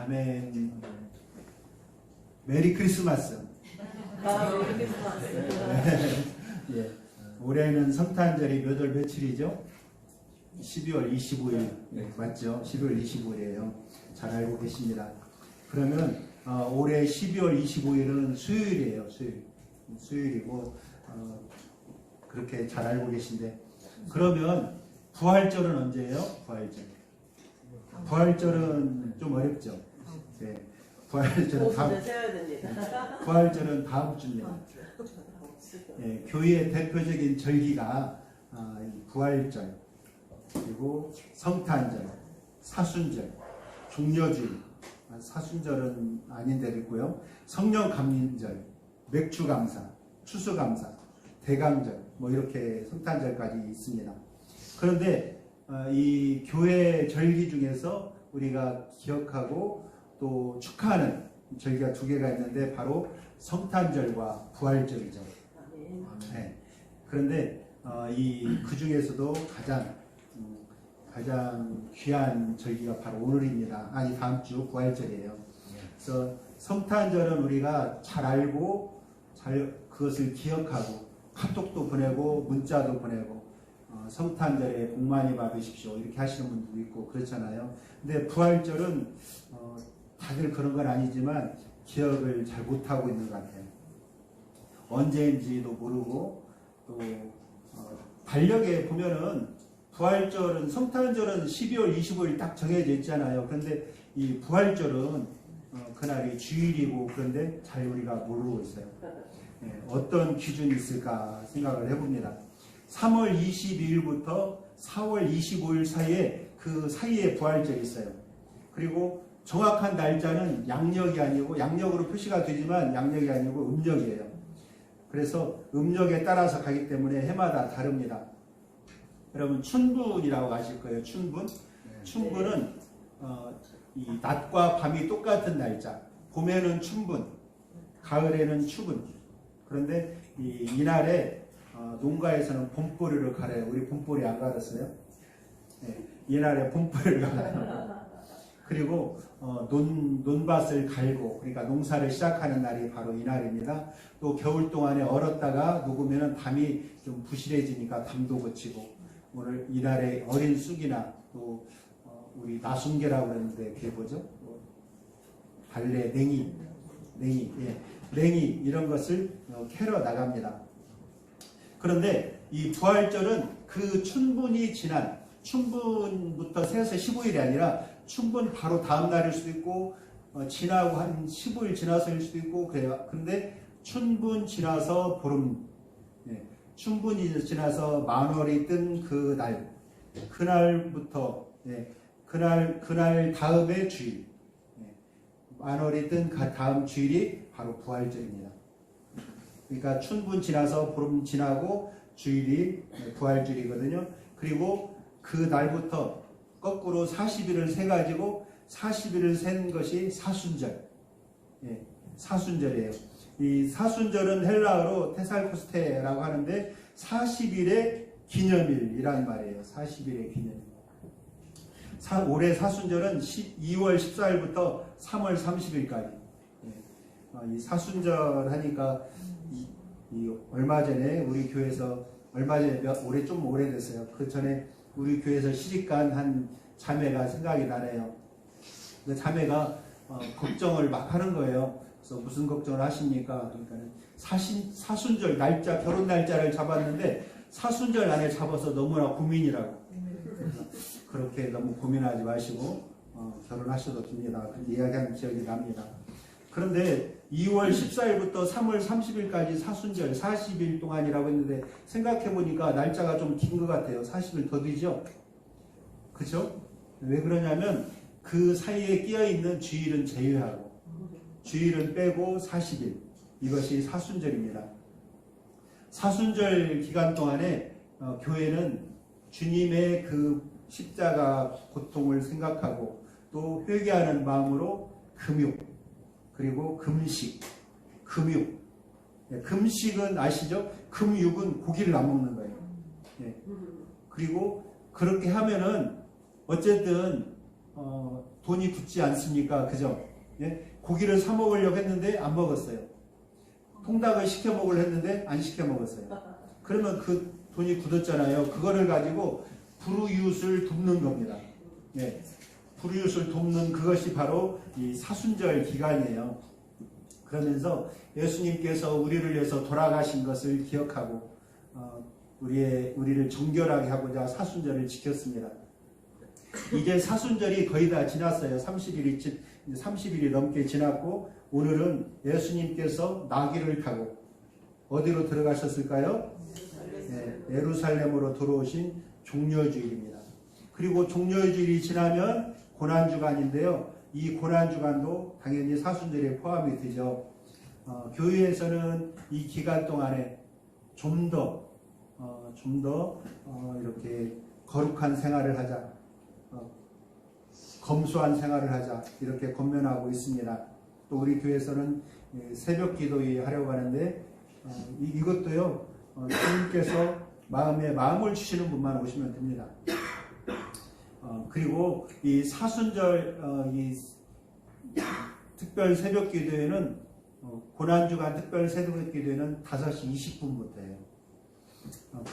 아멘. 메리 크리스마스. 메리 크리스마스. 예. 올해는 성탄절이 몇 월 며칠이죠? 12월 25일. 맞죠? 12월 25일이에요. 잘 알고 계십니다. 그러면 올해 12월 25일은 수요일이에요. 수요일이고 그렇게 잘 알고 계신데, 그러면 부활절은 언제예요? 부활절은 좀 어렵죠. 네. 부활절은 다음 주입니다. 네, 교회의 대표적인 절기가 부활절, 그리고 성탄절, 사순절, 종려주일, 사순절은 아닌데 있고요. 성령 감림절, 맥주감사, 추수감사, 대강절, 뭐 이렇게 성탄절까지 있습니다. 그런데 이 교회 절기 중에서 우리가 기억하고 또 축하하는 절기가 두 개가 있는데 바로 성탄절과 부활절이죠. 네. 그런데 그 중에서도 가장 귀한 절기가 바로 오늘입니다. 아니, 다음 주 부활절이에요. 그래서 성탄절은 우리가 잘 알고 그것을 기억하고 카톡도 보내고 문자도 보내고 성탄절에 복 많이 받으십시오 이렇게 하시는 분도 있고 그렇잖아요. 근데 부활절은 다들 그런 건 아니지만 기억을 잘 못하고 있는 것 같아요. 언제인지도 모르고, 또 달력에 보면은 부활절은, 성탄절은 12월 25일 딱 정해져 있잖아요. 그런데 이 부활절은 그날이 주일이고, 그런데 잘 우리가 모르고 있어요. 어떤 기준이 있을까 생각을 해봅니다. 3월 22일부터 4월 25일 사이에, 그 사이에 부활절이 있어요. 그리고 정확한 날짜는 양력이 아니고, 양력으로 표시가 되지만 양력이 아니고 음력이에요. 그래서 음력에 따라서 가기 때문에 해마다 다릅니다. 여러분 춘분이라고 아실 거예요. 춘분. 춘분은 이 낮과 밤이 똑같은 날짜. 봄에는 춘분, 가을에는 추분. 그런데 이날에 농가에서는 봄보리를 갈아요. 우리 봄보리 안 갈았어요? 네, 이날에 봄보리를 갈아요. 그리고 논밭을 갈고, 그러니까 농사를 시작하는 날이 바로 이날입니다. 또 겨울 동안에 얼었다가 녹으면 담이 좀 부실해지니까 담도 고치고, 오늘 이날에 어린 쑥이나 또 우리 나순개라고 그랬는데 그게 뭐죠? 달래, 냉이, 이런 것을 캐러 나갑니다. 그런데 이 부활절은 그 춘분이 지난, 춘분부터 세서 15일이 아니라 춘분 바로 다음 날일 수도 있고, 지나고 한 15일 지나서일 수도 있고 그래요. 근데 춘분 지나서 보름, 춘분이 지나서 만월이 뜬 그 날, 그날부터, 그날 다음의 주일, 만월이 뜬 다음 주일이 바로 부활절입니다. 그러니까 춘분 지나서 보름 지나고 주일이 부활절이거든요. 그리고 그 날부터 거꾸로 40일을 세가지고 40일을 센 것이 사순절. 사순절이에요. 이 사순절은 헬라어로 테살코스테라고 하는데 40일의 기념일이란 말이에요. 40일의 기념일. 올해 사순절은 2월 14일부터 3월 30일까지. 이 사순절 하니까 얼마 전에 우리 교회에서, 얼마 전에 올해 좀 오래됐어요. 그 전에 우리 교회에서 시집간 한 자매가 생각이 나네요. 그 자매가 걱정을 막 하는 거예요. 그래서 무슨 걱정을 하십니까? 그러니까 사순절 날짜, 결혼 날짜를 잡았는데 사순절 안에 잡아서 너무나 고민이라고. 그렇게 너무 고민하지 마시고 결혼하셔도 됩니다. 그렇게 이야기하는 기억이 납니다. 그런데 2월 14일부터 3월 30일까지 사순절 40일 동안이라고 했는데 생각해보니까 날짜가 좀 긴 것 같아요. 40일 더 뒤죠? 그죠? 왜 그러냐면 그 사이에 끼어있는 주일은 제외하고 주일은 빼고 40일, 이것이 사순절입니다. 사순절 기간 동안에 교회는 주님의 그 십자가 고통을 생각하고 또 회개하는 마음으로 금육, 그리고 금식, 금육. 금식은 아시죠? 금육은 고기를 안 먹는 거예요. 그리고 그렇게 하면은 어쨌든 돈이 굳지 않습니까? 그죠? 예? 고기를 사 먹으려고 했는데 안 먹었어요. 통닭을 시켜 먹으려 했는데 안 시켜 먹었어요. 그러면 그 돈이 굳었잖아요. 그거를 가지고 불우이웃을 돕는 겁니다. 예. 불우이웃을 돕는 그것이 바로 이 사순절 기간이에요. 그러면서 예수님께서 우리를 위해서 돌아가신 것을 기억하고 우리를 정결하게 하고자 사순절을 지켰습니다. 이제 사순절이 거의 다 지났어요. 30일이 넘게 지났고 오늘은 예수님께서 나귀를 타고 어디로 들어가셨을까요? 네, 예루살렘으로 들어오신 종려주일입니다. 그리고 종려주일이 지나면 고난주간인데요. 이 고난주간도 당연히 사순절에 포함이 되죠. 교회에서는 이 기간 동안에 좀 더 이렇게 거룩한 생활을 하자, 검소한 생활을 하자 이렇게 권면하고 있습니다. 또 우리 교회에서는 새벽 기도회 하려고 하는데 이것도요 주님께서 마음을 주시는 분만 오시면 됩니다. 그리고 이 사순절 이 특별 새벽 기도회는 고난주간 특별 새벽 기도회는 5시 20분부터예요.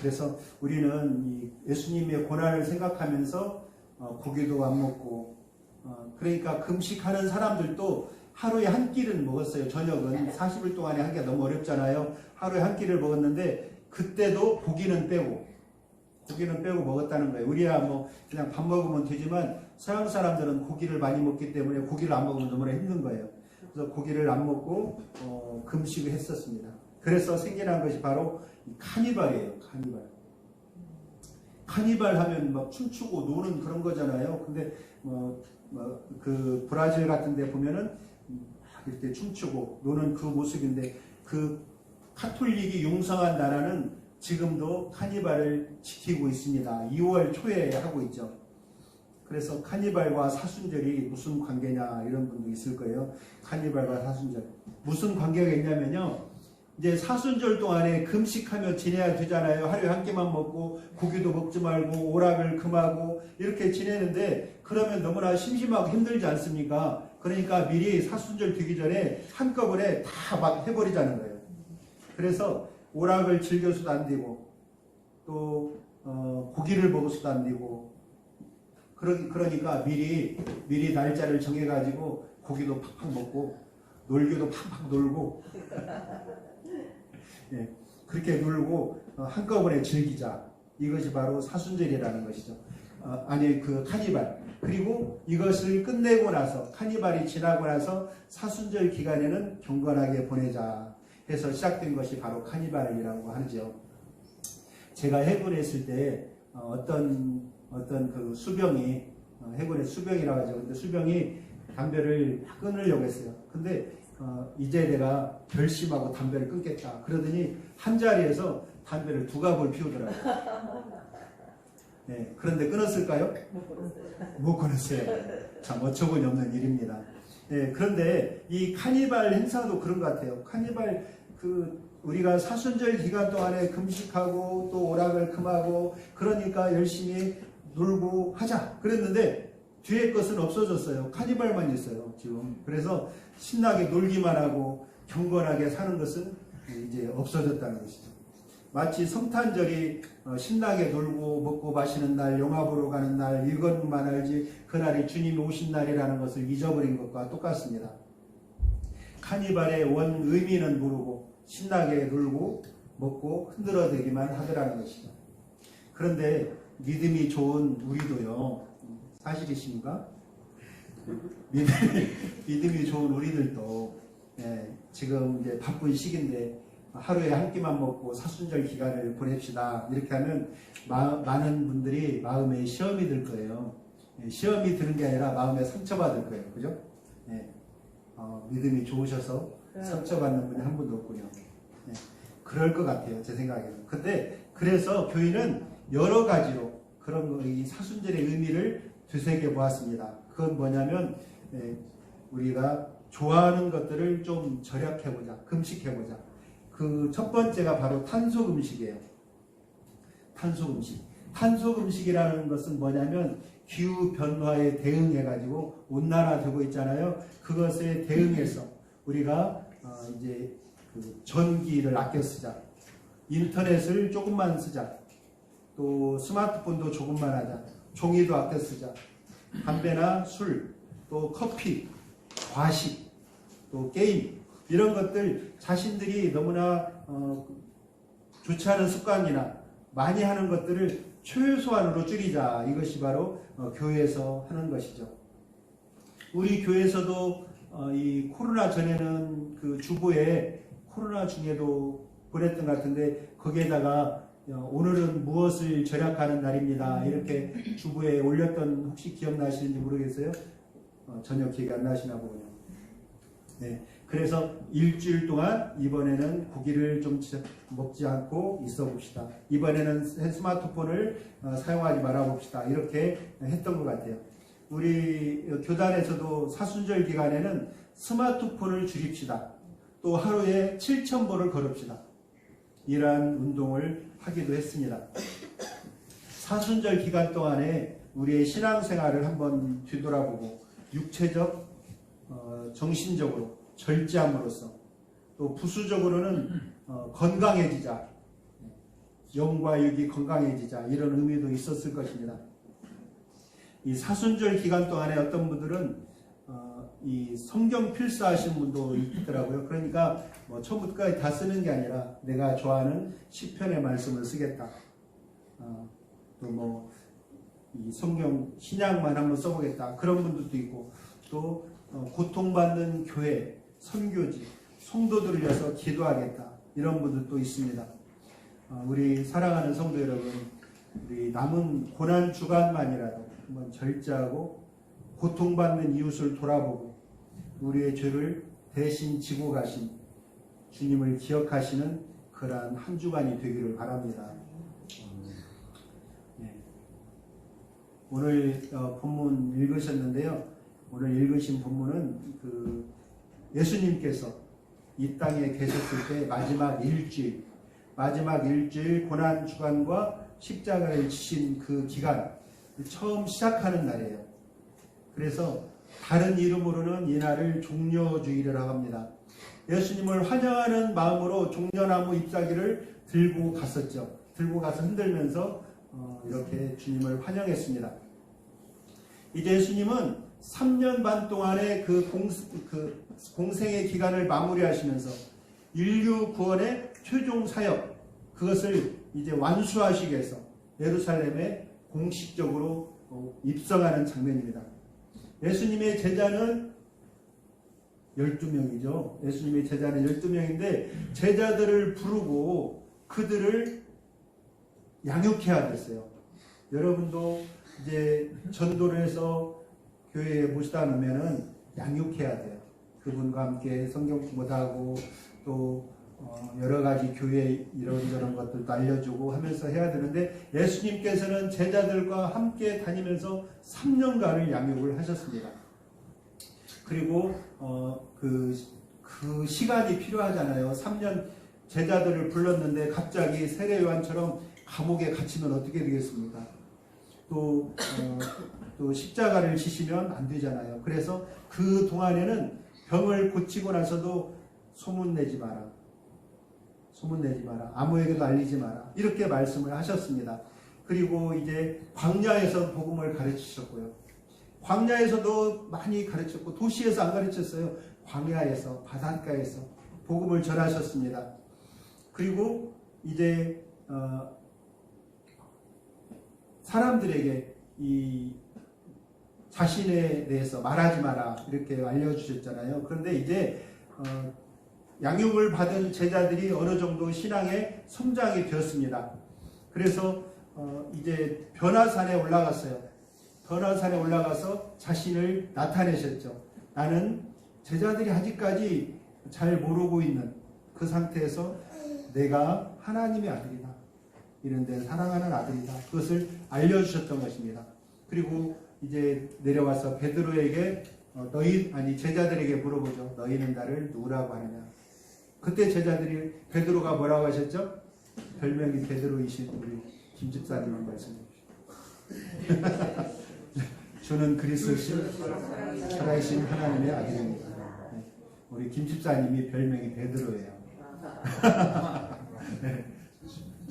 그래서 우리는 이 예수님의 고난을 생각하면서 고기도 안 먹고 그러니까 금식하는 사람들도 하루에 한 끼는 먹었어요. 저녁은 40일 동안에 하기가 너무 어렵잖아요. 하루에 한 끼를 먹었는데 그때도 고기는 빼고 먹었다는 거예요. 우리야 뭐 그냥 밥 먹으면 되지만 서양 사람들은 고기를 많이 먹기 때문에 고기를 안 먹으면 너무나 힘든 거예요. 그래서 고기를 안 먹고 금식을 했었습니다. 그래서 생겨난 것이 바로 카니발이에요. 카니발 하면 막 춤추고 노는 그런 거잖아요. 근데 그 브라질 같은 데 보면은 이렇게 춤추고 노는 그 모습인데 그 카톨릭이 융성한 나라는 지금도 카니발을 지키고 있습니다. 2월 초에 하고 있죠. 그래서 카니발과 사순절이 무슨 관계냐 이런 분도 있을 거예요. 카니발과 사순절 무슨 관계가 있냐면요. 이제 사순절 동안에 금식하며 지내야 되잖아요. 하루에 한 끼만 먹고 고기도 먹지 말고 오락을 금하고 이렇게 지내는데 그러면 너무나 심심하고 힘들지 않습니까? 그러니까 미리 사순절 되기 전에 한꺼번에 다 막 해버리자는 거예요. 그래서 오락을 즐겨서도 안 되고 또 고기를 먹어서도 안 되고 그러니까 미리 날짜를 정해가지고 고기도 팍팍 먹고 놀기도 팍팍 놀고 예, 그렇게 놀고 한꺼번에 즐기자. 이것이 바로 사순절이라는 것이죠. 그 카니발. 그리고 이것을 끝내고 나서 카니발이 지나고 나서 사순절 기간에는 경건하게 보내자 해서 시작된 것이 바로 카니발이라고 하죠. 제가 해군에 있을 때 어떤 그 수병이 해군의 수병이라고 하죠. 근데 수병이 담배를 끊으려고 했어요. 근데 이제 내가 결심하고 담배를 끊겠다. 그러더니 한 자리에서 담배를 2갑을 피우더라고요. 네, 그런데 끊었을까요? 못 끊었어요. 참 어처구니 없는 일입니다. 네, 그런데 이 카니발 행사도 그런 것 같아요. 카니발 우리가 사순절 기간 동안에 금식하고 또 오락을 금하고 그러니까 열심히 놀고 하자 그랬는데 뒤에 것은 없어졌어요. 카니발만 있어요 지금. 그래서 신나게 놀기만 하고 경건하게 사는 것은 이제 없어졌다는 것이죠. 마치 성탄절이 신나게 놀고 먹고 마시는 날, 영화 보러 가는 날 이것만 알지 그날이 주님이 오신 날이라는 것을 잊어버린 것과 똑같습니다. 카니발의 원 의미는 모르고 신나게 놀고 먹고 흔들어대기만 하더라는 것이죠. 그런데 믿음이 좋은 우리도요. 사실이십니까? 믿음이 좋은 우리들도 지금 이제 바쁜 시기인데 하루에 한 끼만 먹고 사순절 기간을 보냅시다. 이렇게 하면 많은 분들이 마음에 시험이 들 거예요. 시험이 드는 게 아니라 마음에 상처받을 거예요. 그죠? 믿음이 좋으셔서 상처받는 분이 한 분도 없군요. 그럴 것 같아요. 제 생각에는. 근데 그래서 교회는 여러 가지로 그런 이 사순절의 의미를 되새겨 보았습니다. 그건 뭐냐면 우리가 좋아하는 것들을 좀 절약해보자. 금식해보자. 그 첫 번째가 바로 탄소 금식이에요. 탄소 금식. 탄소 음식이라는 것은 뭐냐면 기후 변화에 대응해 가지고 온난화되고 있잖아요. 그것에 대응해서 우리가 이제 그 전기를 아껴 쓰자, 인터넷을 조금만 쓰자, 또 스마트폰도 조금만 하자, 종이도 아껴 쓰자, 담배나 술, 또 커피, 과식, 또 게임 이런 것들 자신들이 너무나 좋지 않은 습관이나 많이 하는 것들을 최소한으로 줄이자. 이것이 바로 교회에서 하는 것이죠. 우리 교회에서도 이 코로나 전에는 그 주보에 코로나 중에도 보냈던 것 같은데 거기에다가 오늘은 무엇을 절약하는 날입니다. 이렇게 주보에 올렸던 혹시 기억나시는지 모르겠어요. 전혀 기억이 안 나시나 보군요. 네. 그래서 일주일 동안 이번에는 고기를 좀 먹지 않고 있어 봅시다. 이번에는 스마트폰을 사용하지 말아 봅시다. 이렇게 했던 것 같아요. 우리 교단에서도 사순절 기간에는 스마트폰을 줄입시다. 또 하루에 7,000보를 걸읍시다. 이러한 운동을 하기도 했습니다. 사순절 기간 동안에 우리의 신앙생활을 한번 뒤돌아보고 육체적, 정신적으로 절제함으로써 또 부수적으로는 건강해지자, 영과 육이 건강해지자 이런 의미도 있었을 것입니다. 이 사순절 기간 동안에 어떤 분들은 이 성경 필사하신 분도 있더라고요. 그러니까 뭐 처음부터 끝까지 다 쓰는 게 아니라 내가 좋아하는 시편의 말씀을 쓰겠다. 또 뭐 이 성경 신약만 한번 써보겠다. 그런 분들도 있고 또 고통받는 교회, 선교지, 성도들을 위해서 기도하겠다. 이런 분들도 있습니다. 우리 사랑하는 성도 여러분, 우리 남은 고난 주간만이라도 한번 절제하고 고통받는 이웃을 돌아보고 우리의 죄를 대신 지고 가신 주님을 기억하시는 그러한 한 주간이 되기를 바랍니다. 네. 오늘 본문 읽으셨는데요. 오늘 읽으신 본문은 그 예수님께서 이 땅에 계셨을 때 마지막 일주일 고난 주간과 십자가를 지신 그 기간 처음 시작하는 날이에요. 그래서 다른 이름으로는 이 날을 종려주일이라고 합니다. 예수님을 환영하는 마음으로 종려나무 잎사귀를 들고 갔었죠. 들고 가서 흔들면서 이렇게 주님을 환영했습니다. 이제 예수님은 3년 반 동안의 그 공생의 기간을 마무리하시면서 인류 구원의 최종 사역, 그것을 이제 완수하시기 위해서 예루살렘에 공식적으로 입성하는 장면입니다. 예수님의 제자는 12명이죠. 예수님의 제자는 12명인데 제자들을 부르고 그들을 양육해야 됐어요. 여러분도 이제 전도를 해서 교회에 모시다 놓으면은 양육해야 돼요. 그분과 함께 성경 공부도 하고 또 여러 가지 교회 이런저런 것들도 알려주고 하면서 해야 되는데 예수님께서는 제자들과 함께 다니면서 3년간을 양육을 하셨습니다. 그리고 그 시간이 필요하잖아요. 3년 제자들을 불렀는데 갑자기 세례 요한처럼 감옥에 갇히면 어떻게 되겠습니까? 또 십자가를 지시면 안 되잖아요. 그래서 그 동안에는 병을 고치고 나서도 소문내지 마라. 아무에게도 알리지 마라. 이렇게 말씀을 하셨습니다. 그리고 이제 광야에서 복음을 가르치셨고요. 광야에서도 많이 가르쳤고 도시에서 안 가르쳤어요. 광야에서, 바닷가에서 복음을 전하셨습니다. 그리고 이제 사람들에게 이 자신에 대해서 말하지 마라 이렇게 알려주셨잖아요. 그런데 이제 양육을 받은 제자들이 어느 정도 신앙의 성장이 되었습니다. 그래서 이제 변화산에 올라갔어요. 변화산에 올라가서 자신을 나타내셨죠. 나는 제자들이 아직까지 잘 모르고 있는 그 상태에서 내가 하나님의 아들이다. 이런데 사랑하는 아들이다. 그것을 알려주셨던 것입니다. 그리고 이제 내려와서 베드로에게 제자들에게 물어보죠. 너희는 나를 누구라고 하느냐. 그때 제자들이 베드로가 뭐라고 하셨죠? 별명이 베드로이신 우리 김 집사님은 말씀해 주시죠. 저는 그리스도신 살아계신 하나님의 아들입니다. 네. 우리 김 집사님이 별명이 베드로예요. 네.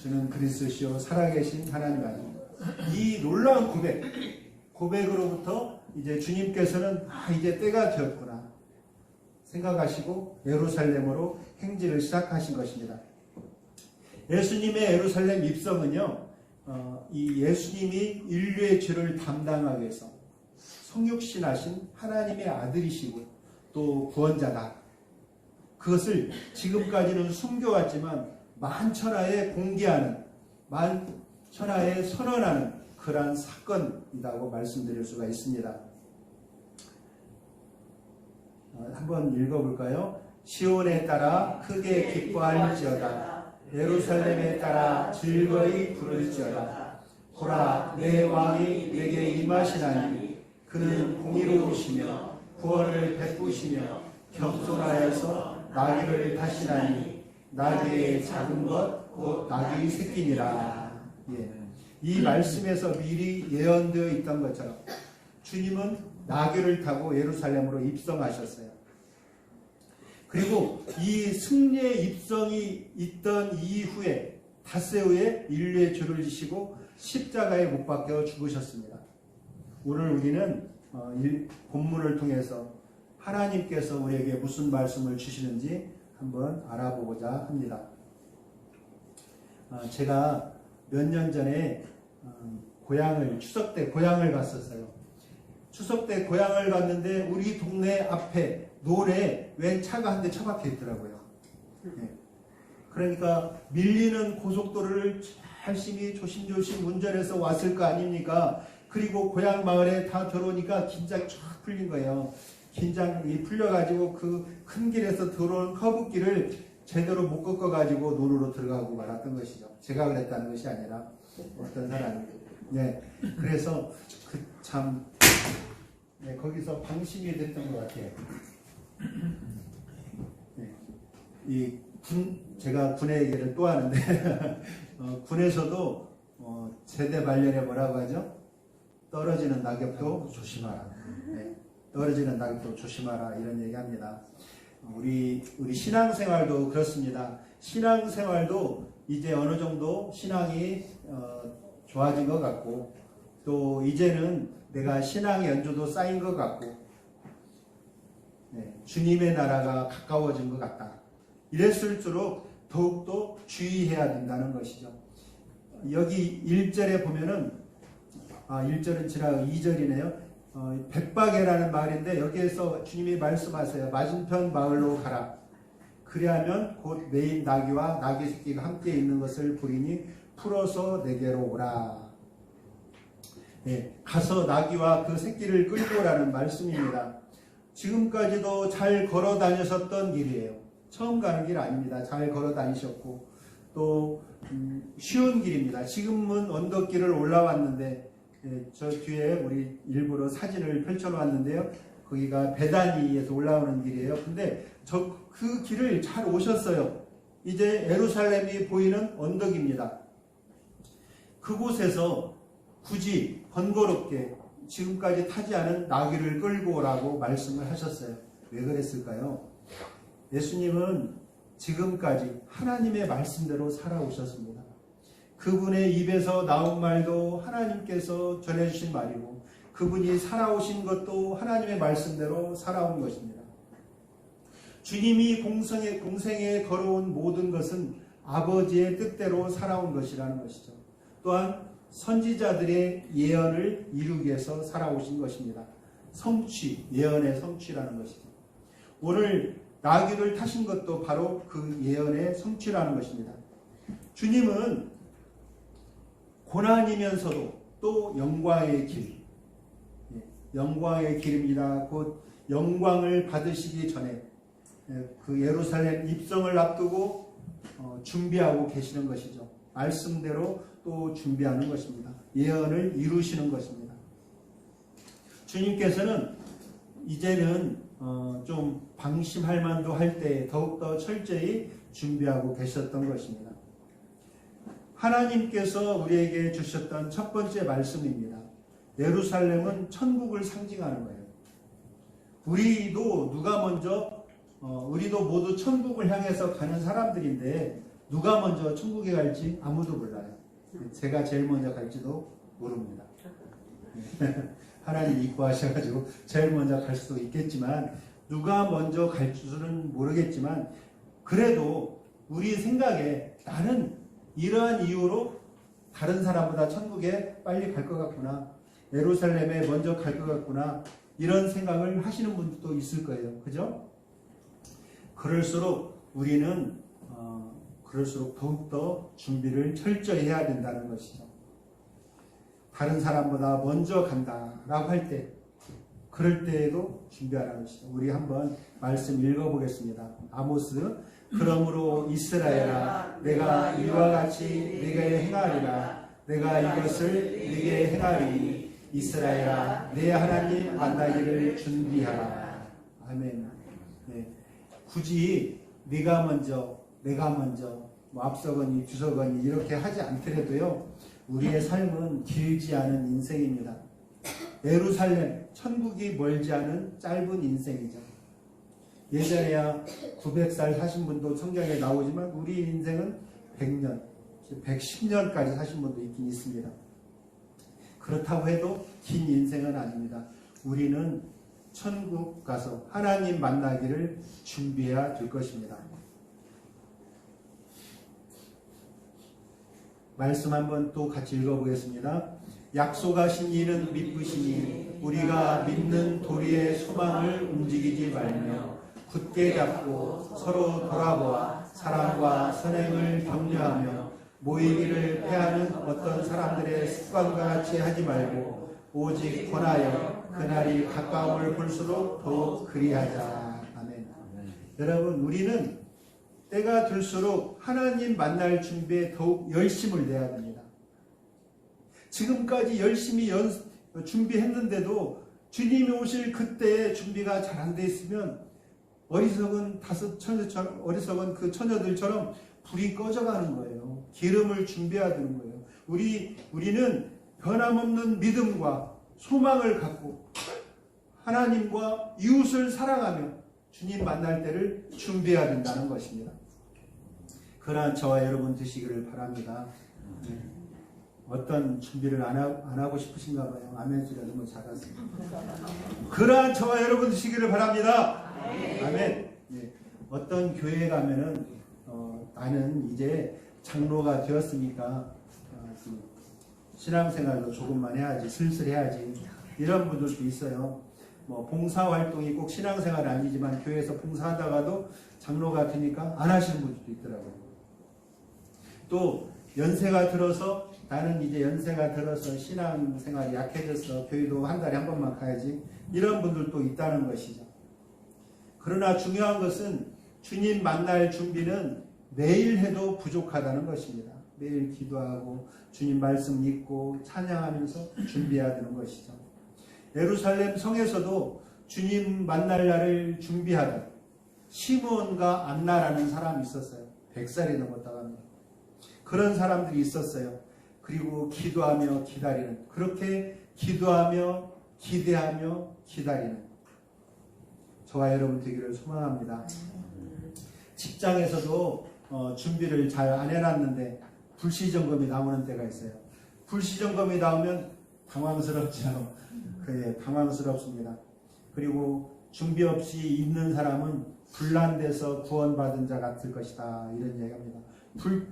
저는 그리스도시요 살아계신 하나님의 아들입니다. 이 놀라운 고백으로부터 이제 주님께서는 이제 때가 되었구나 생각하시고 예루살렘으로 행진을 시작하신 것입니다. 예수님의 예루살렘 입성은요, 이 예수님이 인류의 죄를 담당하기 위해서 성육신하신 하나님의 아들이시고 또 구원자다. 그것을 지금까지는 숨겨왔지만 만천하에 공개하는, 만천하에 선언하는 그러한 사건이라고 말씀드릴 수가 있습니다. 한번 읽어볼까요? 시온에 따라 크게 기뻐할지어다. 예루살렘에 따라 즐거이 부를지어다. 보라, 내 왕이 내게 임하시나니 그는 공의로우시며 구원을 베푸시며 겸손하여서 나귀를 타시나니 나귀의 작은 것 곧 나귀 새끼니라. 예. 이 말씀에서 미리 예언되어 있던 것처럼 주님은 나귀를 타고 예루살렘으로 입성하셨어요. 그리고 이 승리의 입성이 있던 이후에 닷새 후에 인류의 죄를 지시고 십자가에 못 박혀 죽으셨습니다. 오늘 우리는 본문을 통해서 하나님께서 우리에게 무슨 말씀을 주시는지 한번 알아보고자 합니다. 제가 몇 년 전에 추석 때 고향을 갔었어요. 추석 때 고향을 갔는데 우리 동네 앞에 노래에 웬 차가 한 대 처박혀 있더라고요. 네. 그러니까 밀리는 고속도로를 열심히 조심조심 운전해서 왔을 거 아닙니까? 그리고 고향 마을에 다 들어오니까 긴장이 쫙 풀린 거예요. 긴장이 풀려가지고 그 큰 길에서 들어온 커브길을 제대로 못 꺾어가지고 논으로 들어가고 말았던 것이죠. 제가 그랬다는 것이 아니라 어떤 사람이. 네. 그래서 네, 거기서 방심이 됐던 것 같아요. 네. 제가 군의 얘기를 또 하는데, 군에서도, 제대 발령에 뭐라고 하죠? 떨어지는 낙엽도 조심하라. 네. 떨어지는 낙엽도 조심하라. 이런 얘기 합니다. 우리 신앙생활도 그렇습니다. 신앙생활도 이제 어느 정도 신앙이, 좋아진 것 같고, 또 이제는 내가 신앙의 연조도 쌓인 것 같고, 네, 주님의 나라가 가까워진 것 같다. 이랬을수록 더욱더 주의해야 된다는 것이죠. 여기 1절에 보면은 1절은 지나고 2절이네요. 백박에라는 마을인데 여기에서 주님이 말씀하세요. 맞은편 마을로 가라. 그리하면 곧 매인 나귀와 나귀 새끼가 함께 있는 것을 보리니 풀어서 내게로 오라. 네, 가서 나귀와 그 새끼를 끌고 오라는 말씀입니다. 지금까지도 잘 걸어 다녔었던 길이에요. 처음 가는 길 아닙니다. 잘 걸어 다니셨고 또 쉬운 길입니다. 지금은 언덕길을 올라왔는데 저 뒤에 우리 일부러 사진을 펼쳐놓았는데요. 거기가 베다니에서 올라오는 길이에요. 근데 그 길을 잘 오셨어요. 이제 예루살렘이 보이는 언덕입니다. 그곳에서 굳이 번거롭게 지금까지 타지 않은 나귀를 끌고 오라고 말씀을 하셨어요. 왜 그랬을까요? 예수님은 지금까지 하나님의 말씀대로 살아오셨습니다. 그분의 입에서 나온 말도 하나님께서 전해주신 말이고 그분이 살아오신 것도 하나님의 말씀대로 살아온 것입니다. 주님이 공생에 걸어온 모든 것은 아버지의 뜻대로 살아온 것이라는 것이죠. 또한 선지자들의 예언을 이루기 위해서 살아오신 것입니다. 성취, 예언의 성취라는 것이죠. 오늘 나귀를 타신 것도 바로 그 예언의 성취라는 것입니다. 주님은 고난이면서도 또 영광의 길, 영광의 길입니다. 곧 영광을 받으시기 전에 그 예루살렘 입성을 앞두고 준비하고 계시는 것이죠. 말씀대로 또 준비하는 것입니다. 예언을 이루시는 것입니다. 주님께서는 이제는 좀 방심할 만도 할 때 더욱더 철저히 준비하고 계셨던 것입니다. 하나님께서 우리에게 주셨던 첫 번째 말씀입니다. 예루살렘은 천국을 상징하는 거예요. 우리도 우리도 모두 천국을 향해서 가는 사람들인데 누가 먼저 천국에 갈지 아무도 몰라요. 제가 제일 먼저 갈지도 모릅니다. 하나님 이뻐하셔가지고 제일 먼저 갈 수도 있겠지만 누가 먼저 갈 줄은 모르겠지만 그래도 우리 생각에 나는 이러한 이유로 다른 사람보다 천국에 빨리 갈 것 같구나, 예루살렘에 먼저 갈 것 같구나, 이런 생각을 하시는 분들도 있을 거예요. 그죠? 그럴수록 우리는 더욱더 준비를 철저히 해야 된다는 것이죠. 다른 사람보다 먼저 간다라고 할 때, 그럴 때에도 준비하라는 것이죠. 우리 한번 말씀 읽어보겠습니다. 아모스. 그러므로 이스라엘아, 내가 이와 같이 네게 행하리라. 내가 이것을 네게 행하리니 이스라엘아, 내 하나님 만나기를 준비하라. 아멘. 네. 굳이 네가 먼저, 내가 먼저, 앞서거니 뒤서거니 이렇게 하지 않더라도요, 우리의 삶은 길지 않은 인생입니다. 예루살렘, 천국이 멀지 않은 짧은 인생이죠. 예전에야 900살 사신 분도 성경에 나오지만 우리 인생은 100년, 110년까지 사신 분도 있긴 있습니다. 그렇다고 해도 긴 인생은 아닙니다. 우리는 천국 가서 하나님 만나기를 준비해야 될 것입니다. 말씀 한번 또 같이 읽어보겠습니다. 약속하신 이는 믿으시니 우리가 믿는 도리의 소망을 움직이지 말며 굳게 잡고 서로 돌아보아 사랑과 선행을 격려하며 모이기를 패하는 어떤 사람들의 습관과 같이 하지 말고 오직 권하여 그날이 가까움을 볼수록 더욱 그리하자. 아멘. 여러분, 우리는 때가 들수록 하나님 만날 준비에 더욱 열심을 내야 됩니다. 지금까지 열심히 준비했는데도 주님이 오실 그때의 준비가 잘 안 돼 있으면 어리석은 그 처녀들처럼 불이 꺼져가는 거예요. 기름을 준비해야 되는 거예요. 우리는 변함없는 믿음과 소망을 갖고 하나님과 이웃을 사랑하며 주님 만날 때를 준비해야 된다는 것입니다. 그러한 저와 여러분 되시기를 바랍니다. 어떤 준비를 안 하고 싶으신가 봐요. 아멘 소리가 너무 작았습니다. 그러한 저와 여러분 되시기를 바랍니다. 아멘. 예. 어떤 교회에 가면은 나는 이제 장로가 되었으니까 신앙생활도 조금만 해야지, 슬슬 해야지, 이런 분들도 있어요. 봉사활동이 꼭 신앙생활은 아니지만 교회에서 봉사하다가도 장로가 되니까 안 하시는 분들도 있더라고요. 또 연세가 들어서 나는 이제 연세가 들어서 신앙생활이 약해졌어, 교회도 한 달에 한 번만 가야지, 이런 분들도 있다는 것이죠. 그러나 중요한 것은 주님 만날 준비는 매일 해도 부족하다는 것입니다. 매일 기도하고 주님 말씀 읽고 찬양하면서 준비해야 되는 것이죠. 예루살렘 성에서도 주님 만날 날을 준비하던 시므온과 안나라는 사람이 있었어요. 100살이 넘었다고 합니다. 그런 사람들이 있었어요. 그리고 기도하며 기다리는, 그렇게 기도하며 기대하며 기다리는 저와 여러분 되기를 소망합니다. 직장에서도 준비를 잘 안 해놨는데 불시점검이 나오는 때가 있어요. 불시점검이 나오면 당황스럽죠. 그래, 당황스럽습니다. 그리고 준비 없이 있는 사람은 불난데서 구원받은 자 같을 것이다, 이런 얘기합니다.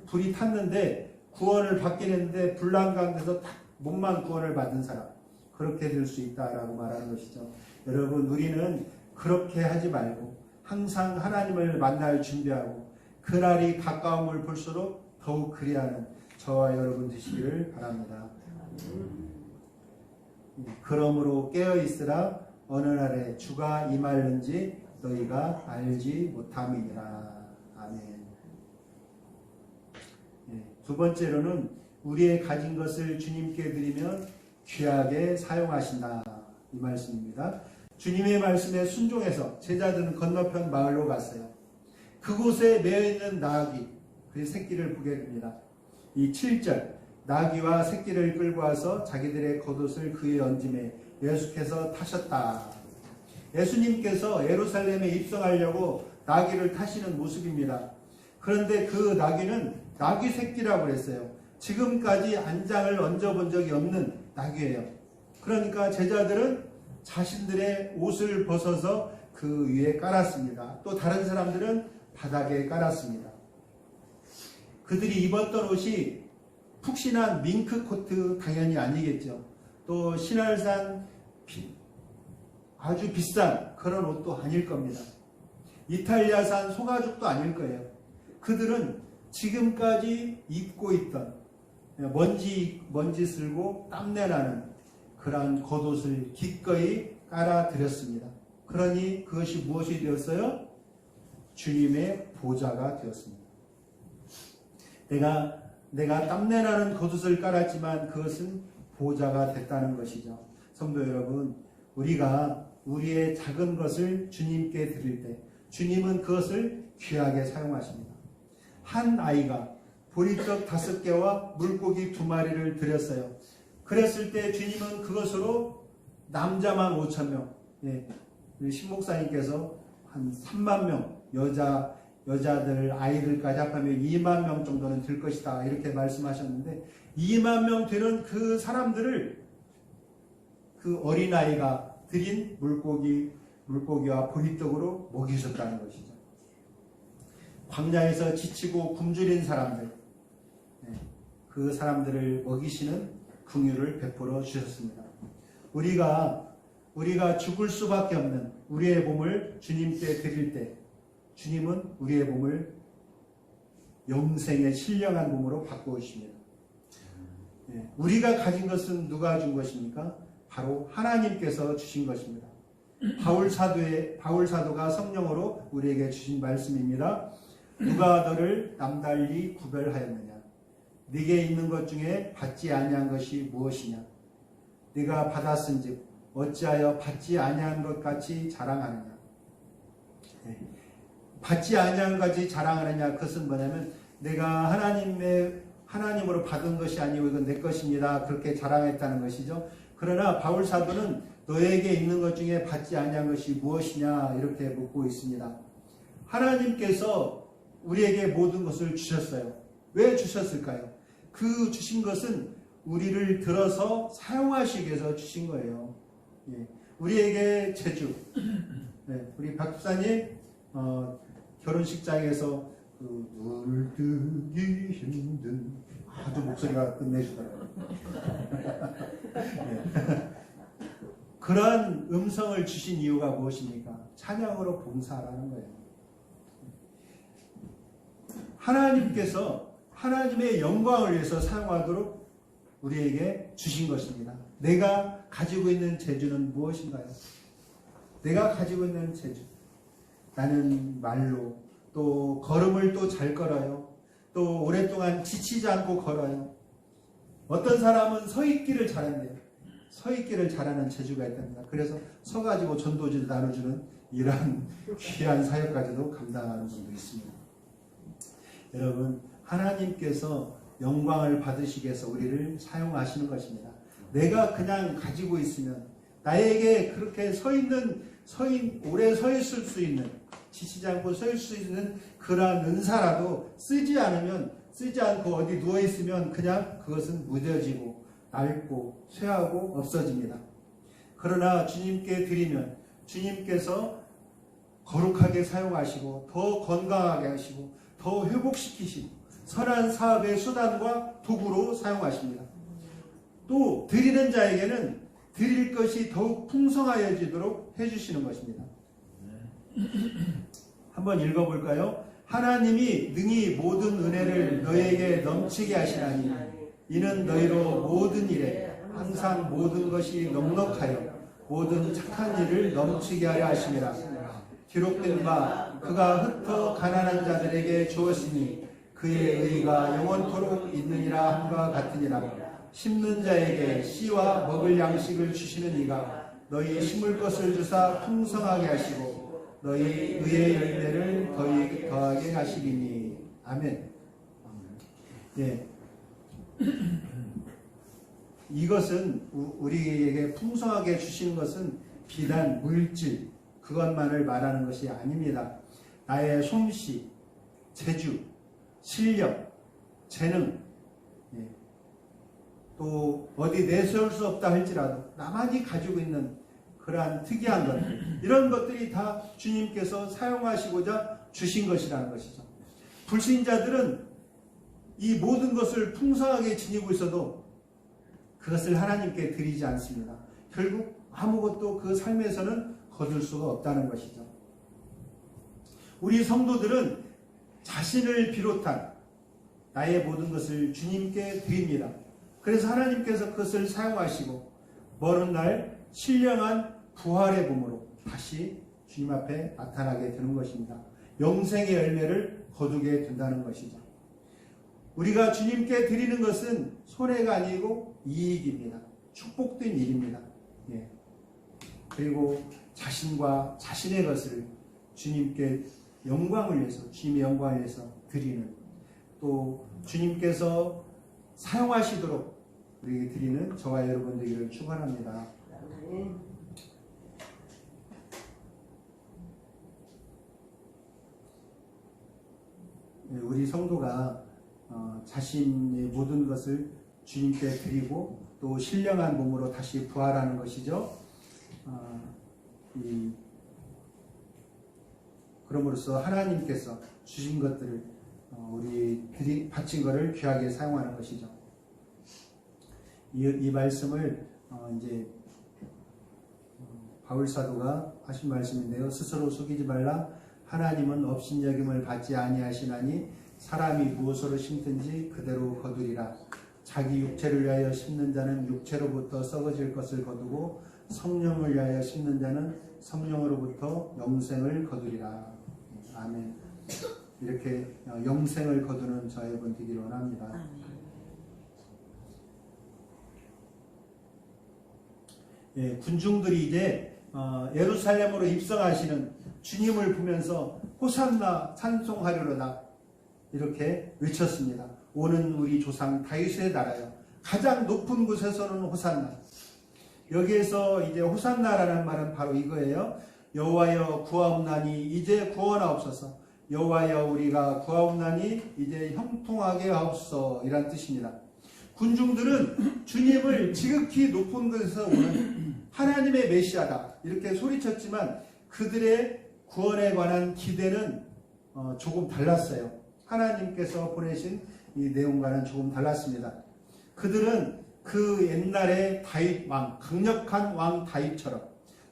불이 탔는데 구원을 받긴 했는데 불난 가운데서 몸만 구원을 받은 사람, 그렇게 될 수 있다라고 말하는 것이죠. 여러분, 우리는 그렇게 하지 말고 항상 하나님을 만날 준비하고 그날이 가까움을 볼수록 더욱 그리하는 저와 여러분 되시기를 바랍니다. 그러므로 깨어있으라. 어느 날에 주가 임하는지 너희가 알지 못함이니라. 아멘. 두 번째로는 우리의 가진 것을 주님께 드리면 귀하게 사용하신다, 이 말씀입니다. 주님의 말씀에 순종해서 제자들은 건너편 마을로 갔어요. 그곳에 매어있는 나귀, 그 새끼를 보게 됩니다. 이 7절 나귀와 새끼를 끌고 와서 자기들의 겉옷을 그에 얹음에 예수께서 타셨다. 예수님께서 예루살렘에 입성하려고 나귀를 타시는 모습입니다. 그런데 그 나귀는 나귀 새끼라고 그랬어요. 지금까지 안장을 얹어본 적이 없는 나귀예요. 그러니까 제자들은 자신들의 옷을 벗어서 그 위에 깔았습니다. 또 다른 사람들은 바닥에 깔았습니다. 그들이 입었던 옷이 푹신한 밍크 코트 당연히 아니겠죠. 또 신할산 아주 비싼 그런 옷도 아닐 겁니다. 이탈리아산 소가죽도 아닐 거예요. 그들은 지금까지 입고 있던 먼지 쓸고 땀내나는 그런 겉옷을 기꺼이 깔아드렸습니다. 그러니 그것이 무엇이 되었어요? 주님의 보좌가 되었습니다. 내가 땀내나는 겉옷을 깔았지만 그것은 보좌가 됐다는 것이죠. 성도 여러분, 우리가 우리의 작은 것을 주님께 드릴 때 주님은 그것을 귀하게 사용하십니다. 한 아이가 보리떡 5개와 물고기 2마리를 드렸어요. 그랬을 때 주님은 그것으로 남자만 5,000명, 신목사님께서 한 3만 명, 여자들, 아이들까지 합하면 2만 명 정도는 될 것이다. 이렇게 말씀하셨는데 2만 명 되는 그 사람들을 그 어린아이가 드린 물고기와 보리떡으로 먹이셨다는 것이죠. 광야에서 지치고 굶주린 사람들, 그 사람들을 먹이시는 긍휼을 베풀어 주셨습니다. 우리가 죽을 수밖에 없는 우리의 몸을 주님께 드릴 때 주님은 우리의 몸을 영생의 신령한 몸으로 바꾸십니다. 우리가 가진 것은 누가 준 것입니까? 바로 하나님께서 주신 것입니다. 바울 사도가 성령으로 우리에게 주신 말씀입니다. 누가 너를 남달리 구별하였느냐? 네게 있는 것 중에 받지 아니한 것이 무엇이냐? 네가 받았은즉 어찌하여 받지 아니한 것 같이 자랑하느냐? 받지 아니한 것이 자랑하느냐? 그것은 뭐냐면 내가 하나님으로 받은 것이 아니고 이건 내 것입니다. 그렇게 자랑했다는 것이죠. 그러나 바울 사도는 너에게 있는 것 중에 받지 아니한 것이 무엇이냐? 이렇게 묻고 있습니다. 하나님께서 우리에게 모든 것을 주셨어요. 왜 주셨을까요? 그 주신 것은 우리를 들어서 사용하시기 위해서 주신 거예요. 우리에게 제주, 우리 박 집사님 결혼식장에서 물들기 힘든 아주 목소리가 끝내주더라고요. 그러한 음성을 주신 이유가 무엇입니까? 찬양으로 봉사하라는 거예요. 하나님께서 하나님의 영광을 위해서 사용하도록 우리에게 주신 것입니다. 내가 가지고 있는 재주는 무엇인가요? 내가 가지고 있는 재주. 나는 말로 또 걸음을 또 잘 걸어요. 또 오랫동안 지치지 않고 걸어요. 어떤 사람은 서 있기를 잘한대요. 서 있기를 잘하는 재주가 있답니다. 그래서 서가지고 전도지를 나눠주는 이러한 귀한 사역까지도 감당하는 분도 있습니다. 여러분, 하나님께서 영광을 받으시기 위해서 우리를 사용하시는 것입니다. 내가 그냥 가지고 있으면 나에게 그렇게 오래 서 있을 수 있는, 지치지 않고 서 있을 수 있는 그러한 은사라도 쓰지 않고 어디 누워 있으면 그냥 그것은 무뎌지고 낡고 쇠하고 없어집니다. 그러나 주님께 드리면 주님께서 거룩하게 사용하시고 더 건강하게 하시고 더 회복시키시고 선한 사업의 수단과 도구로 사용하십니다. 또 드리는 자에게는 드릴 것이 더욱 풍성하여지도록 해주시는 것입니다. 한번 읽어볼까요? 하나님이 능히 모든 은혜를 너에게 넘치게 하시나니 이는 너희로 모든 일에 항상 모든 것이 넉넉하여 모든 착한 일을 넘치게 하려 하심이라. 기록된 바 그가 흩어 가난한 자들에게 주었으니 그의 의가 영원토록 있느니라 함과 같으니라. 심는 자에게 씨와 먹을 양식을 주시는 이가 너희 심을 것을 주사 풍성하게 하시고 너희 의의 열매를 더하게 하시리니. 아멘. 이것은 우리에게 풍성하게 주신 것은 비단 물질 그것만을 말하는 것이 아닙니다. 나의 솜씨, 재주, 실력, 재능, 또 어디 내세울 수 없다 할지라도 나만이 가지고 있는 그러한 특이한 것들, 이런 것들이 다 주님께서 사용하시고자 주신 것이라는 것이죠. 불신자들은 이 모든 것을 풍성하게 지니고 있어도 그것을 하나님께 드리지 않습니다. 결국 아무것도 그 삶에서는 거둘 수가 없다는 것이죠. 우리 성도들은 자신을 비롯한 나의 모든 것을 주님께 드립니다. 그래서 하나님께서 그것을 사용하시고 먼 날 신령한 부활의 몸으로 다시 주님 앞에 나타나게 되는 것입니다. 영생의 열매를 거두게 된다는 것이죠. 우리가 주님께 드리는 것은 손해가 아니고 이익입니다. 축복된 일입니다. 그리고 자신과 자신의 것을 주님께 영광을 위해서, 주님의 영광을 위해서 드리는, 또 주님께서 사용하시도록 우리에게 드리는 저와 여러분 되기를 축원합니다. 우리 성도가 자신의 모든 것을 주님께 드리고 또 신령한 몸으로 다시 부활하는 것이죠. 그럼으로써 하나님께서 주신 것들을 우리 바친 것을 귀하게 사용하는 것이죠. 이 말씀을 이제 바울 사도가 하신 말씀인데요. 스스로 속이지 말라. 하나님은 업신여김을 받지 아니하시나니 사람이 무엇으로 심든지 그대로 거두리라. 자기 육체를 위하여 심는 자는 육체로부터 썩어질 것을 거두고 성령을 위하여 심는 자는 성령으로부터 영생을 거두리라. 아멘. 이렇게 영생을 거두는 저 여러분 되기를 원합니다. 군중들이 이제 예루살렘으로 입성하시는 주님을 보면서 호산나 찬송하려로다 이렇게 외쳤습니다. 오는 우리 조상 다윗의 나라여 가장 높은 곳에서는 호산나. 여기에서 이제 호산나라는 말은 바로 이거예요. 여호와여 구하옵나니 이제 구원하옵소서. 여호와여 우리가 구하옵나니 이제 형통하게 하옵소서, 이란 뜻입니다. 군중들은 주님을 지극히 높은 곳에서 오는 하나님의 메시아다 이렇게 소리쳤지만 그들의 구원에 관한 기대는 조금 달랐어요. 하나님께서 보내신 이 내용과는 조금 달랐습니다. 그들은 그 옛날의 다윗 왕, 강력한 왕 다윗처럼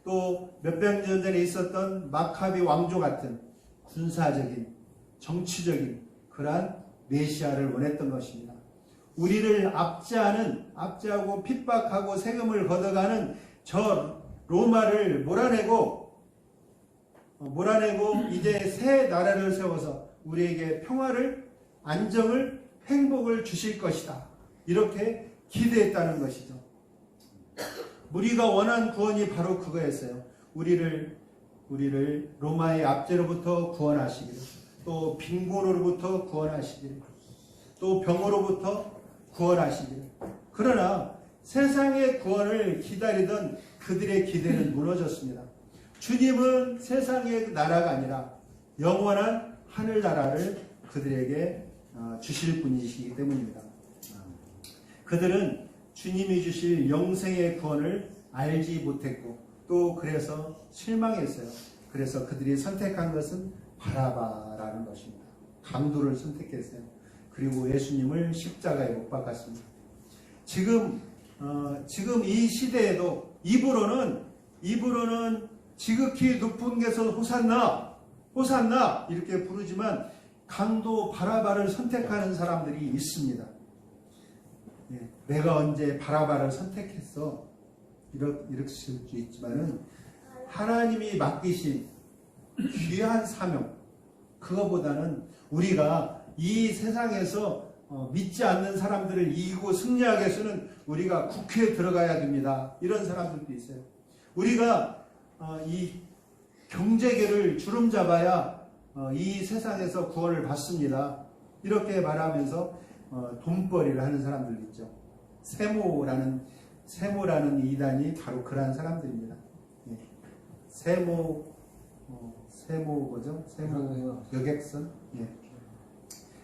또 몇백 년 전에 있었던 마카비 왕조 같은 군사적인, 정치적인 그러한 메시아를 원했던 것입니다. 우리를 압제하고 핍박하고 세금을 걷어가는 저 로마를 몰아내고 이제 새 나라를 세워서 우리에게 평화를, 안정을, 행복을 주실 것이다. 이렇게 기대했다는 것이죠. 우리가 원한 구원이 바로 그거였어요. 우리를 로마의 압제로부터 구원하시기를, 또 빈곤으로부터 구원하시기를, 또 병으로부터 구원하시기를. 그러나 세상의 구원을 기다리던 그들의 기대는 무너졌습니다. 주님은 세상의 나라가 아니라 영원한 하늘나라를 그들에게 주실 분이시기 때문입니다. 그들은 주님이 주실 영생의 구원을 알지 못했고 또 그래서 실망했어요. 그래서 그들이 선택한 것은 바라바라는 것입니다. 강도를 선택했어요. 그리고 예수님을 십자가에 못 박았습니다. 지금 이 시대에도 입으로는 지극히 높은 곳에서 호산나 호산나 이렇게 부르지만 강도 바라바를 선택하는 사람들이 있습니다. 내가 언제 바라바를 선택했어? 이럴 수 있지만은 하나님이 맡기신 귀한 사명, 그거보다는 우리가 이 세상에서 믿지 않는 사람들을 이기고 승리하기 위해서는 우리가 국회에 들어가야 됩니다. 이런 사람들도 있어요. 우리가 이 경제계를 주름잡아야 이 세상에서 구원을 받습니다. 이렇게 말하면서 돈벌이를 하는 사람들 있죠. 세모라는 이단이 바로 그러한 사람들입니다. 예. 세모 뭐죠? 세모 여객선? 예.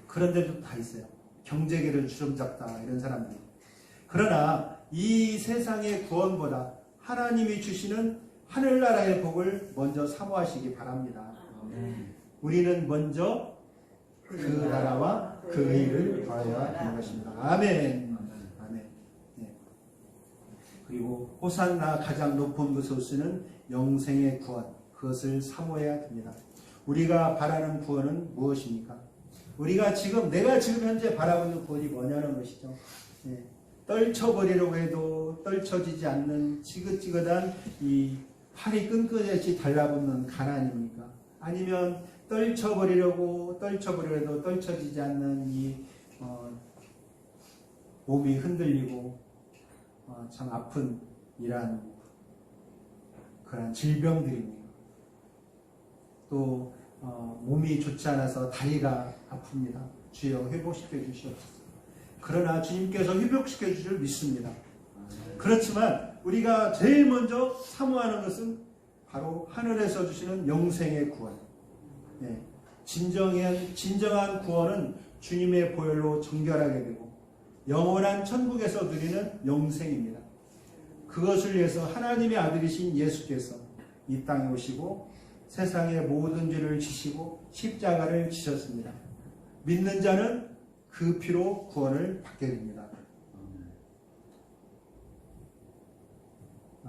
그런 데도 다 있어요. 경제계를 주름잡다 이런 사람들이. 그러나 이 세상의 구원보다 하나님이 주시는 하늘나라의 복을 먼저 사모하시기 바랍니다. 우리는 먼저 그 나라와 그 의를 구하여야 하는 것입니다. 아멘. 아멘. 네. 그리고 호산나 가장 높은 곳에 오시는 영생의 구원, 그것을 사모해야 됩니다. 우리가 바라는 구원은 무엇입니까? 내가 지금 현재 바라고 있는 구원이 뭐냐는 것이죠. 네. 떨쳐버리려고 해도 떨쳐지지 않는 지긋지긋한 이 팔이 끈끈했이 달라붙는 가난입니까? 아니면 떨쳐버리려고 해도 떨쳐지지 않는 이 몸이 흔들리고 참 아픈 이러한 그런 질병들입니다. 또 몸이 좋지 않아서 다리가 아픕니다. 주여 회복시켜 주시옵소서. 그러나 주님께서 회복시켜 주실 줄 믿습니다. 그렇지만 우리가 제일 먼저 사모하는 것은 바로 하늘에서 주시는 영생의 구원. 네. 진정한 구원은 주님의 보혈로 정결하게 되고 영원한 천국에서 누리는 영생입니다. 그것을 위해서 하나님의 아들이신 예수께서 이 땅에 오시고 세상의 모든 죄를 지시고 십자가를 지셨습니다. 믿는 자는 그 피로 구원을 받게 됩니다.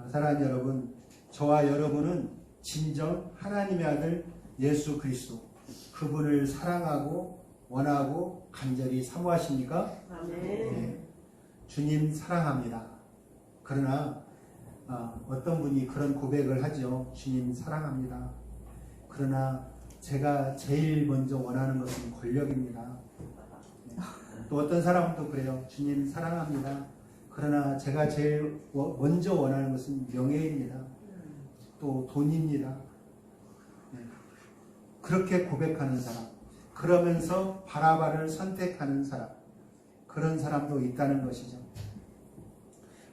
사랑하는 여러분, 저와 여러분은 진정 하나님의 아들 예수 그리스도, 그분을 사랑하고 원하고 간절히 사모하십니까? 네. 주님 사랑합니다. 그러나 어떤 분이 그런 고백을 하죠. 주님 사랑합니다. 그러나 제가 제일 먼저 원하는 것은 권력입니다. 또 어떤 사람은 또 그래요. 주님 사랑합니다. 그러나 제가 제일 먼저 원하는 것은 명예입니다. 또 돈입니다. 그렇게 고백하는 사람, 그러면서 바라바를 선택하는 사람, 그런 사람도 있다는 것이죠.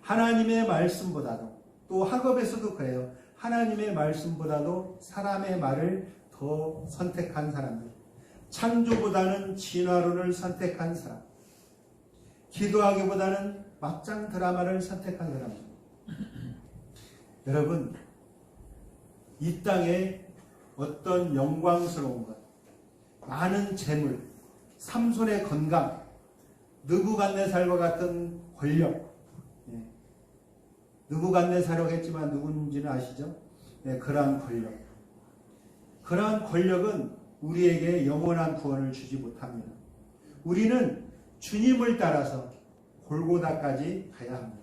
하나님의 말씀보다도, 또 학업에서도 그래요. 하나님의 말씀보다도 사람의 말을 더 선택한 사람들, 창조보다는 진화론을 선택한 사람, 기도하기보다는 막장 드라마를 선택한 사람들. 여러분, 이 땅에 어떤 영광스러운 것, 많은 재물, 삼손의 건강, 느부갓네살과 같은 권력, 느부갓네살이라고 했지만 누군지는 아시죠? 그러한 권력. 그러한 권력은 우리에게 영원한 구원을 주지 못합니다. 우리는 주님을 따라서 골고다까지 가야 합니다.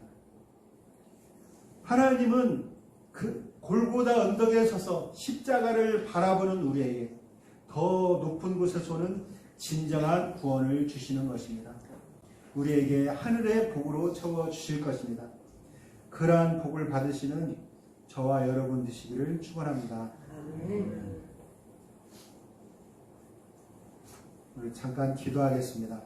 하나님은 그 골고다 언덕에 서서 십자가를 바라보는 우리에게 더 높은 곳에서 오는 진정한 구원을 주시는 것입니다. 우리에게 하늘의 복으로 채워주실 것입니다. 그러한 복을 받으시는 저와 여러분 되시기를 축원합니다. 우리 잠깐 기도하겠습니다.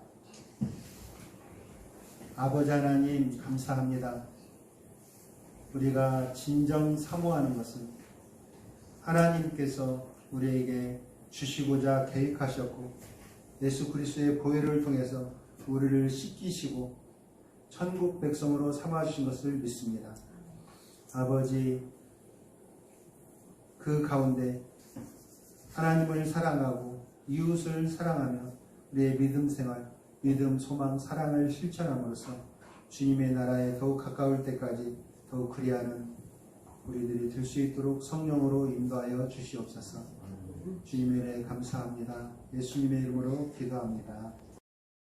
아버지 하나님 감사합니다. 우리가 진정 사모하는 것은 하나님께서 우리에게 주시고자 계획하셨고 예수 그리스도의 보혈을 통해서 우리를 씻기시고 천국 백성으로 삼아주신 것을 믿습니다. 아버지, 그 가운데 하나님을 사랑하고 이웃을 사랑하며 우리의 믿음 생활, 믿음, 소망, 사랑을 실천함으로써 주님의 나라에 더욱 가까울 때까지 더욱 그리하는 우리들이 될 수 있도록 성령으로 인도하여 주시옵소서. 주님의 은혜 감사합니다. 예수님의 이름으로 기도합니다.